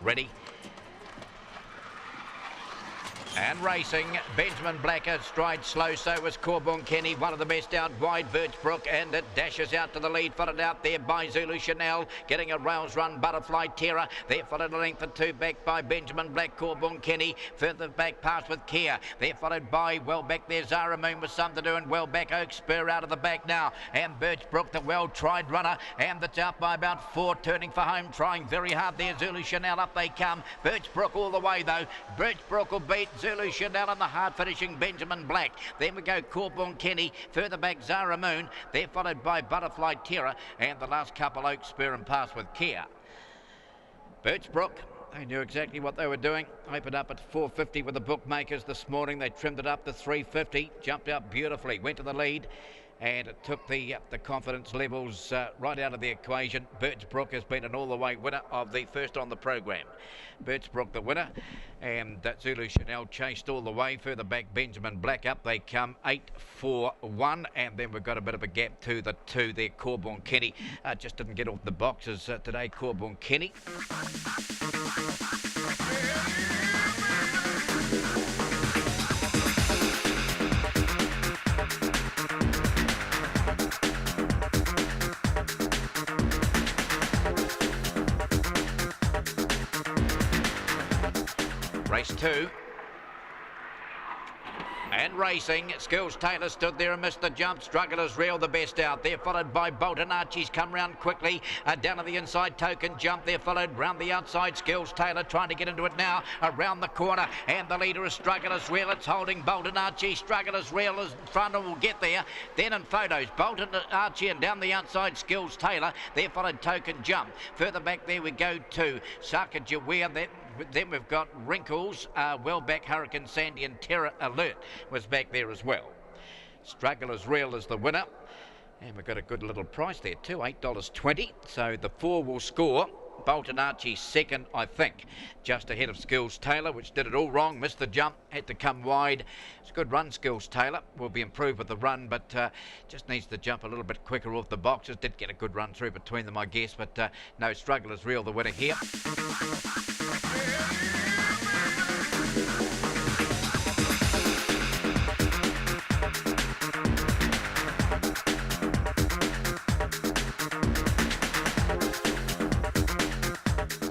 Ready. And racing, Benjamin Blacker, stride slow, so was Corborn Kenny, one of the best out wide, Birchbrook, and it dashes out to the lead, followed out there by Zulu Chanel, getting a rails run, Butterfly Terror, there followed a length or two back by Benjamin Black, Corborn Kenny, further back past with Kia, there followed by, well back there, Zara Moon with some to do, and well back Oak Spur out of the back now, and Birchbrook, the well-tried runner, and that's out by about 4, turning for home, trying very hard there, Zulu Chanel, up they come, Birchbrook all the way though, Birchbrook will beat Zulu Chanel and the hard finishing Benjamin Black. Then we go Corborn Kenny, further back Zara Moon, they're followed by Butterfly Terror, and the last couple Oak Spur and Pass with Kia. Birchbrook, they knew exactly what they were doing. Opened up at 450 with the bookmakers this morning. They trimmed it up to 350, jumped up beautifully, went to the lead, and it took the confidence levels right out of the equation. Birchbrook has been an all-the-way winner of the first on the program. Birchbrook the winner, and Zulu Chanel chased all the way. Further back, Benjamin Black, up they come, 8-4-1, and then we've got a bit of a gap to the 2 there, Corborn Kenny. Just didn't get off the boxes today, Corborn Kenny. Race 2. And racing, Skills Taylor stood there and missed the jump. Struggle is real, the best out there, followed by Bolton Archie's come round quickly. Down to the inside, Token Jump there, followed round the outside. Skills Taylor trying to get into it now, around the corner, and the leader is Struggle is real. It's holding Bolton Archie. Struggle is real is in front and will get there. Then in photos, Bolton Archie, and down the outside, Skills Taylor. There followed Token Jump. Further back there we go to Saka Jawea. Then we've got Wrinkles, well back, Hurricane Sandy, and Terror Alert was back there as well. Struggle is real as the winner, and we've got a good little price there too, $8.20. So the 4 will score. Bolton Archie second, I think, just ahead of Skills Taylor, which did it all wrong, missed the jump, had to come wide. It's a good run, Skills Taylor, will be improved with the run, but just needs to jump a little bit quicker off the boxes. Did get a good run through between them, I guess, but no, Struggle is real, the winner here.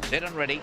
Set and ready.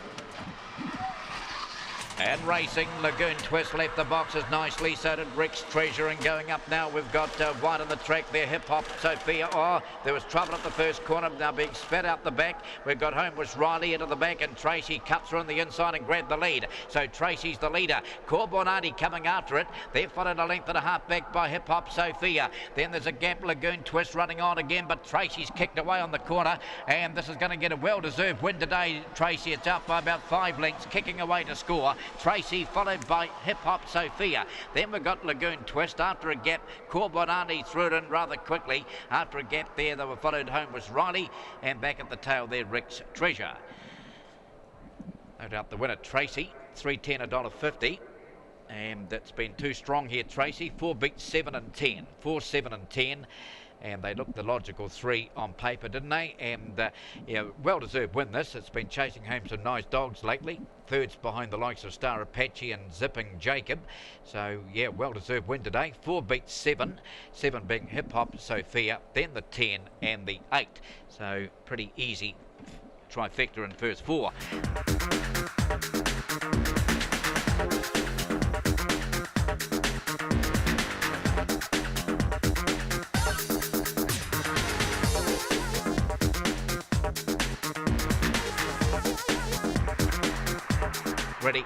And racing, Lagoon Twist left the boxes nicely, so did Rick's Treasure. And going up now, we've got wide on the track there, Hip Hop Sophia. Oh, there was trouble at the first corner, now being spat out the back. We've got home was Riley into the back, and Tracy cuts her on the inside and grabbed the lead. So Tracy's the leader. Corborn Artie coming after it. They're followed a length and a half back by Hip Hop Sophia. Then there's a gap, Lagoon Twist running on again, but Tracy's kicked away on the corner, and this is going to get a well-deserved win today, Tracy. It's out by about 5 lengths, kicking away to score. Tracy followed by Hip Hop Sophia. Then we've got Lagoon Twist. After a gap, Corborn Artie threw it in rather quickly. After a gap there, they were followed home was Riley, and back at the tail there, Rick's Treasure. No doubt the winner, Tracy, $3.10, $1.50. And that's been too strong here, Tracy. 4 beat 7 and 10. 4, 7 and 10. And they looked the logical 3 on paper, didn't they? And yeah, well-deserved win this. It's been chasing home some nice dogs lately. Thirds behind the likes of Star Apache and Zipping Jacob. So, yeah, well-deserved win today. 4 beat 7. 7 being Hip Hop Sophia, then the 10 and the 8. So, pretty easy trifecta in first 4. Ready.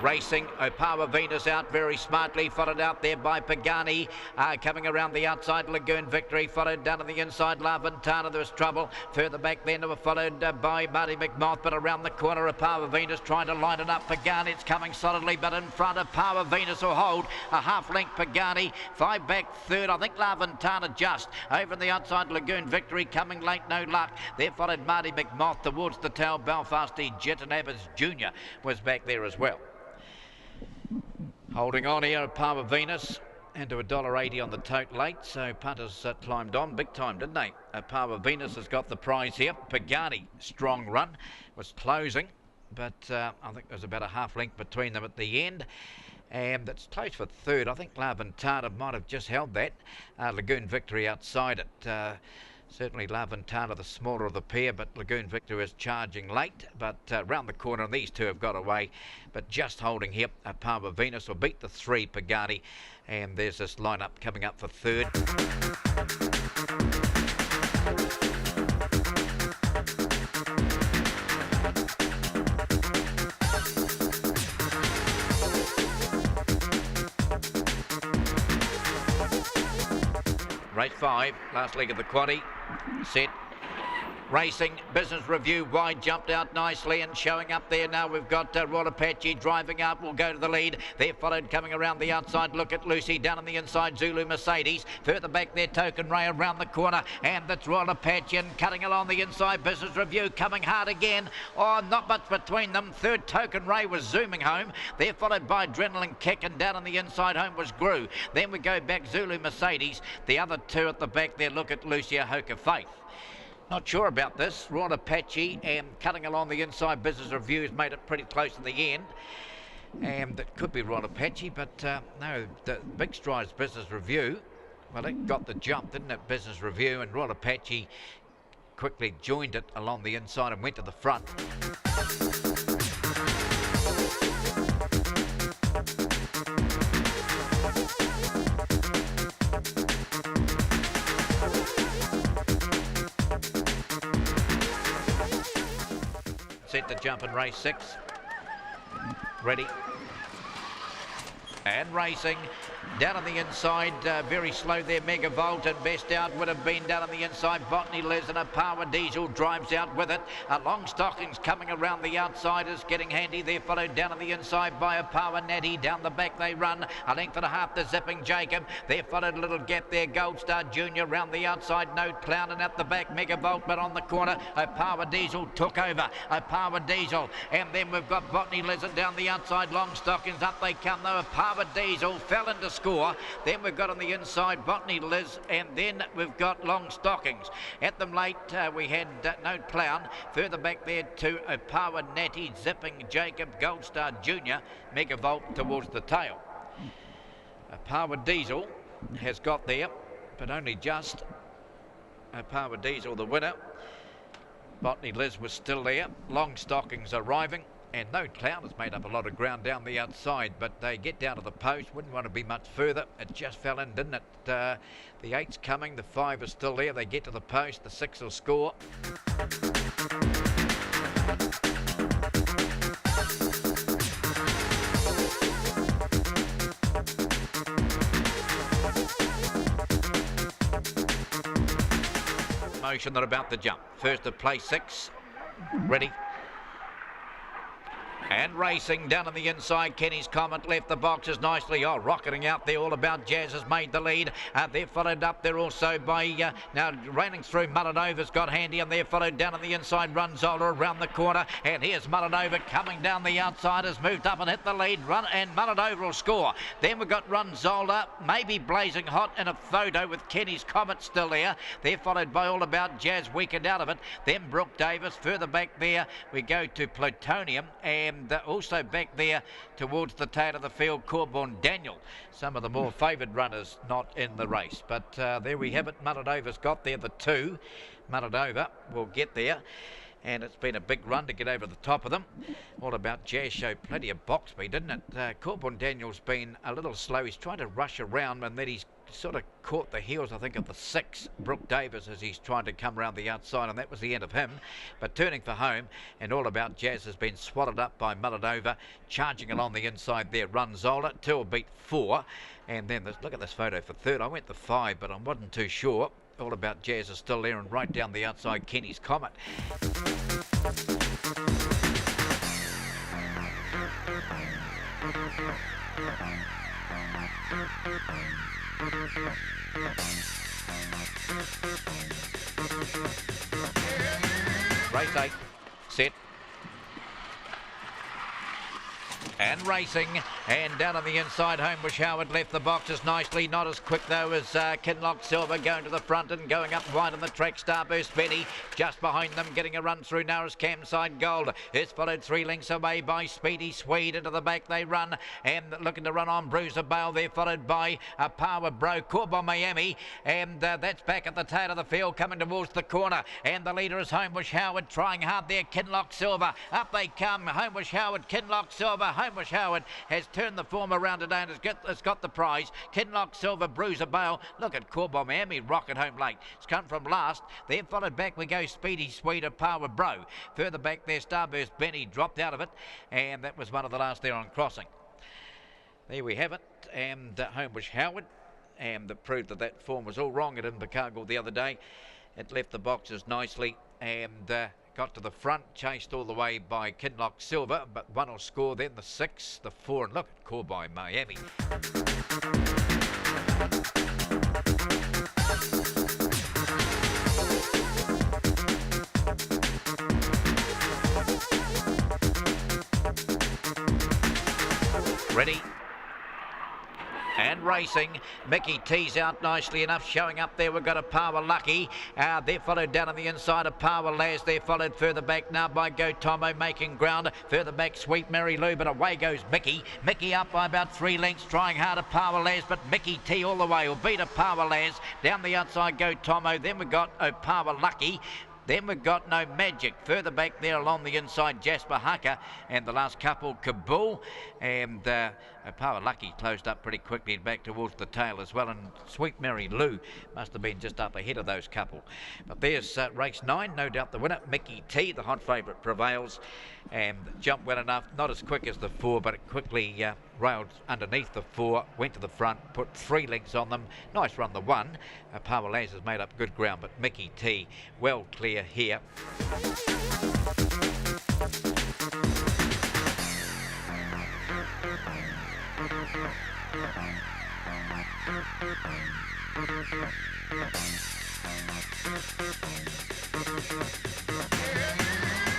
Racing, Opawa Venus out very smartly, followed out there by Pagani, coming around the outside, Lagoon Victory, followed down to the inside, Laventana, there was trouble, further back then they were followed by Marty McMoth, but around the corner, Opawa Venus trying to line it up, Pagani, it's coming solidly, but in front of Opawa Venus will hold, a half-length Pagani, 5 back third, I think Laventana just, over on the outside, Lagoon Victory, coming late, no luck, there followed Marty McMoth towards the tail, Belfasty Jetanabas Jr. was back there as well. Holding on here, Palmer Venus, into $1.80 on the tote late, so punters climbed on big time, didn't they? Palmer Venus has got the prize here. Pagani, strong run, was closing. but I think there's about a half length between them at the end. And that's close for third. I think La Ventana might have just held that. Lagoon Victory outside it. Certainly La Ventana the smaller of the pair, but Lagoon Victory is charging late. But round the corner, and these two have got away. But just holding here, Power Venus will beat the 3 Pagani. And there's this lineup coming up for third. Race 5, last leg of the quaddie, set, racing, Business Review, wide, jumped out nicely and showing up there now. We've got Royal Apache driving up, will go to the lead. They're followed coming around the outside. Look at Lucy down on the inside, Zulu Mercedes. Further back there, Token Ray around the corner, and that's Royal Apache and cutting along the inside. Business Review coming hard again. Oh, not much between them. Third, Token Ray was zooming home. They're followed by Adrenaline Kick, and down on the inside home was Gru. Then we go back, Zulu Mercedes. The other two at the back there, look at Lucia Hoka Faith. Not sure about this. Royal Apache and cutting along the inside. Business Reviews made it pretty close in the end. And it could be Royal Apache, but no, the big strides Business Review. Well, it got the jump, didn't it, Business Review? And Royal Apache quickly joined it along the inside and went to the front. Set to jump in race 6. Ready. And racing. Down on the inside, very slow there, Megavolt, and best out would have been down on the inside. Botany Liz and a Power Diesel drives out with it. Long Stockings coming around the outside is getting handy. They're followed down on the inside by a Power Natty. Down the back they run. A length and a half to Zipping Jacob. They're followed a little gap there. Gold Star Junior round the outside. No Clown, and at the back Megavolt, but on the corner a Power Diesel took over. A Power Diesel, and then we've got Botany Lizard down the outside. Long Stockings, up they come though. A Power Diesel fell into score. Then we've got on the inside Botany Liz, and then we've got Long Stockings. At them late we had No Clown. Further back there to a Power Natty, Zipping Jacob, Gold Star Junior, Megavolt towards the tail. A Power Diesel has got there, but only just. A Power Diesel the winner. Botany Liz was still there. Long Stockings arriving. And No Clown has made up a lot of ground down the outside, but they get down to the post. Wouldn't want to be much further. It just fell in, didn't it? The 8's coming, the 5 is still there. They get to the post, the 6 will score. Motion that about to jump. First to play 6. Ready. And racing down on the inside, Kenny's Comet left the boxes nicely. Oh, rocketing out there, All About Jazz has made the lead. They're followed up there also by, now raining through, Mulanova's got handy, and they're followed down on the inside, Runzola around the corner. And here's Mulanova coming down the outside, has moved up and hit the lead, and Mulanova will score. Then we've got Runzola, maybe blazing hot in a photo with Kenny's Comet still there. They're followed by All About Jazz, weakened out of it. Then Brooke Davis, further back there, we go to Plutonium, and also back there towards the tail of the field, Corborn Daniel. Some of the more favoured runners not in the race. But there we have it. Mulanova's got there, the 2. Mulanova will get there. And it's been a big run to get over the top of them. All About Jazz showed plenty of box speed, didn't it? Corborn Daniel's been a little slow. He's trying to rush around, and then he's sort of caught the heels, I think, of the 6, Brooke Davis, as he's trying to come around the outside, and that was the end of him. But turning for home, and All About Jazz has been swatted up by Mulanova, charging along the inside there. Runzola, 2 will beat 4. And then look at this photo for third. I went the 5, but I wasn't too sure. All About Jazz is still there, and right down the outside, Kenny's Comet. Race 8, set. And racing, and down on the inside, Homebush Howard left the boxes nicely, not as quick though as Kinloch Silver going to the front and going up wide on the track. Starburst Benny just behind them, getting a run through now as Campside Gold is followed 3 lengths away by Speedy Swede. Into the back they run, and looking to run on Bruiser Bale. They're followed by Power Bro, Corbo Miami, and that's back at the tail of the field coming towards the corner, and the leader is Homebush Howard trying hard there. Kinloch Silver, up they come, Homebush Howard, Kinloch Silver. Homebush Howard has turned the form around today and has got the prize. Kinloch Silver, Bruiser Bale. Look at Corbo Miami, rocket home late. It's come from last. Then followed back we go Speedy Swede of Power Bro. Further back there, Starburst Benny dropped out of it, and that was one of the last there on crossing. There we have it, and Homebush Howard, and that proved that form was all wrong at Invercargill the other day. It left the boxes nicely and got to the front, chased all the way by Kinloch Silver, but one will score, then the 6, the 4, and look at Corbo Miami. Ready? And racing, Mickey T's out nicely enough, showing up there. We've got a Power Lucky. They're followed down on the inside of Power Laz. They're followed further back now by Go Tomo making ground. Further back, Sweet Mary Lou, but away goes Mickey. Mickey up by about 3 lengths, trying hard at Power Laz, but Mickey T all the way will beat a Power Laz. Down the outside, Go Tomo. Then we've got a Power Lucky. Then we've got No Magic. Further back there along the inside, Jasper Hucker. And the last couple, Kabul. And Power Lucky closed up pretty quickly back towards the tail as well. And Sweet Mary Lou must have been just up ahead of those couple. But there's race 9, no doubt the winner. Mickey T, the hot favourite, prevails. And jumped well enough, not as quick as the 4, but it quickly railed underneath the 4, went to the front, put 3 lengths on them. Nice run the 1. Power Laz has made up good ground, but Mickey T well clear here.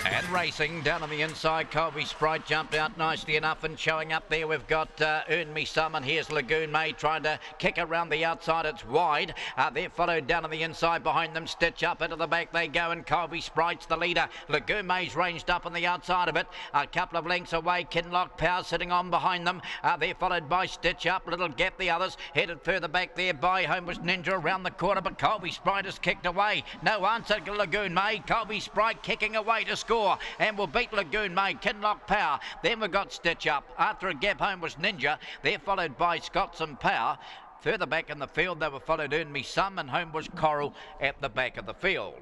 And racing down on the inside, Colby Sprite jumped out nicely enough, and showing up there we've got Earn Me Some, and here's Lagoon May trying to kick around the outside. It's wide. They're followed down on the inside behind them. Stitch up into the back they go, and Colby Sprite's the leader. Lagoon May's ranged up on the outside of it, a couple of lengths away. Kinloch Power sitting on behind them. They're followed by Stitch Up, little gap the others, headed further back there by Homebush Ninja around the corner, but Colby Sprite has kicked away. No answer to Lagoon May. Colby Sprite kicking away to score, and will beat Lagoon May. Kinloch Power. Then we've got Stitch Up. After a gap, Homebush Ninja. They're followed by Scotsman Power. Further back in the field, they were followed Earn Me Some and Homebush Coral at the back of the field.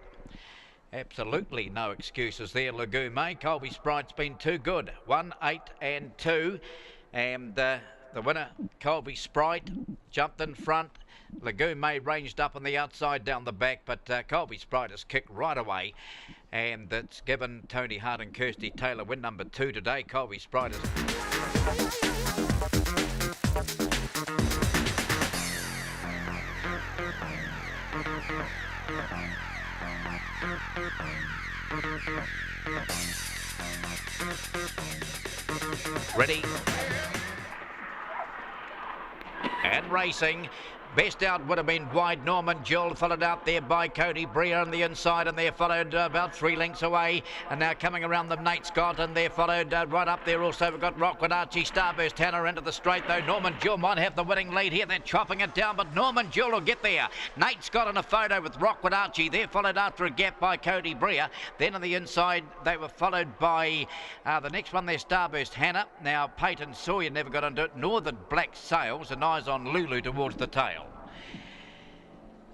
Absolutely no excuses there, Lagoon May. Colby Sprite's been too good. 1, 8 and 2. And the winner, Colby Sprite, jumped in front. Lagoon May ranged up on the outside down the back, but Colby Sprite has kicked right away, and that's given Tony Hart and Kirsty Taylor win number 2 today. Colby Sprite is... Ready? And racing. Best out would have been wide. Norman Jewell followed out there by Cody Brea on the inside, and they're followed about 3 lengths away. And now coming around them, Nate Scott, and they're followed right up there also. We've got Rockwood Archie, Starburst Tanner into the straight though. Norman Jewell might have the winning lead here. They're chopping it down, but Norman Jewell will get there. Nate Scott in a photo with Rockwood Archie. They're followed after a gap by Cody Brea. Then on the inside, they were followed by the next one there, Starburst Hannah. Now Peyton Sawyer never got into it, nor the Black Sails, and eyes on Lulu towards the tail.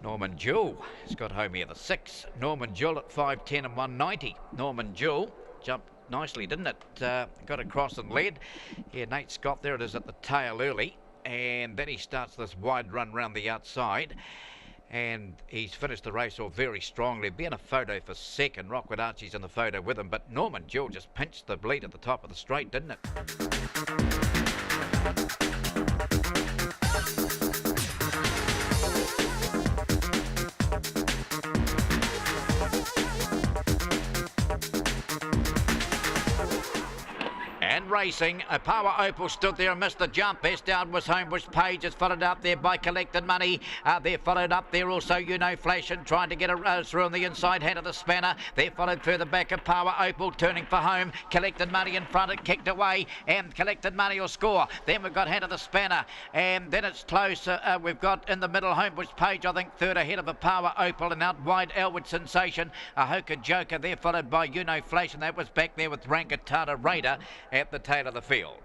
Norman Jewell has got home here, the 6. Norman Jewell at 5'10" and 190. Norman Jewell jumped nicely, didn't it? Got across and led. Here, Nate Scott, there it is at the tail early. And then he starts this wide run round the outside. And he's finished the race off very strongly. Being a photo for second. Rockwood Archie's in the photo with him. But Norman Jewell just pinched the bleed at the top of the straight, didn't it? racing. Power Opal stood there and missed the jump. Best down was Homebush Page. Is followed up there by Collected Money. They're followed up there also, Flash, and trying to get through on the inside hand of the spanner. They're followed further back of Power Opal, turning for home. Collected Money in front, it kicked away, and Collected Money will score. Then we've got hand of the spanner, and then it's close. We've got in the middle Homebush Page, I think, third ahead of a Power Opal, and out wide Elwood Sensation. A Hoka Joker there, followed by Flash, and that was back there with Rankatana Raider at the tail of the field.